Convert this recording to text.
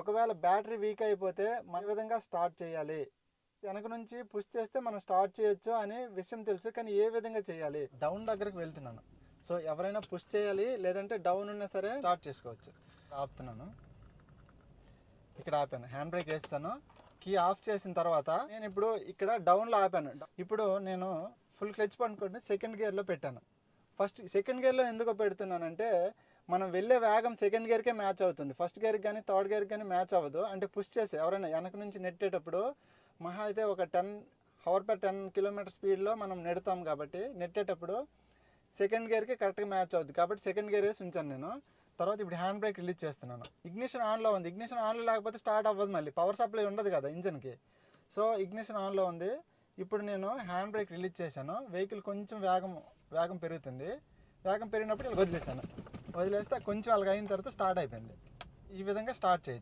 ఒకవేళ battery weak అయిపోతే మన విధంగా స్టార్ట్ చేయాలి, వెనక నుంచి పుష్ చేస్తే మనం స్టార్ట్ చేయొచ్చు అనే విషయం తెలుసు, కానీ ఏ విధంగా చేయాలి? డౌన్ దగ్గరకు వెళ్తున్నాను. సో ఎవరైనా పుష్ చేయాలి, లేదంటే డౌన్ ఉన్నా సరే స్టార్ట్ చేసుకోవచ్చు. ఆపుతున్నాను, ఇక్కడ ఆపాను, హ్యాండ్ బ్రేక్ వేస్తాను, కీ ఆఫ్ చేసిన తర్వాత నేను ఇప్పుడు ఇక్కడ డౌన్లో ఆపాను. ఇప్పుడు నేను ఫుల్ క్లచ్ పట్టుకొని సెకండ్ గేర్లో పెట్టాను. సెకండ్ గేర్లో ఎందుకు పెడుతున్నానంటే మనం వెళ్ళే వేగం సెకండ్ గేర్కే మ్యాచ్ అవుతుంది, ఫస్ట్ గేర్కి కానీ థర్డ్ గేర్కి కానీ మ్యాచ్ అవ్వదు. అంటే పుష్ చేసి ఎవరైనా వెనక నుంచి నెట్టేటప్పుడు మహా అయితే ఒక 10 కిలోమీటర్ స్పీడ్లో మనం నెడతాం కాబట్టి నెట్టేటప్పుడు సెకండ్ గేర్కి కరెక్ట్గా మ్యాచ్ అవుతుంది. కాబట్టి సెకండ్ గేర్ వేసి ఉంచాను నేను. తర్వాత ఇప్పుడు హ్యాండ్ బ్రేక్ రిలీజ్ చేస్తున్నాను. ఇగ్నిషన్ ఆన్లో ఉంది, ఇగ్నిషన్ ఆన్లో లేకపోతే స్టార్ట్ అవ్వదు, మళ్ళీ పవర్ సప్లై ఉండదు కదా ఇంజన్కి. సో ఇగ్నిషన్ ఆన్లో ఉంది. ఇప్పుడు నేను హ్యాండ్ బ్రేక్ రిలీజ్ చేశాను, వెహికల్ కొంచెం వేగం పెరుగుతుంది. వేగం పెరిగినప్పుడు వదిలేసాను, వదిలేస్తే కొంచెం అలాగ అయిన తర్వాత స్టార్ట్ అయిపోయింది. ఈ విధంగా స్టార్ట్ చేయొచ్చు.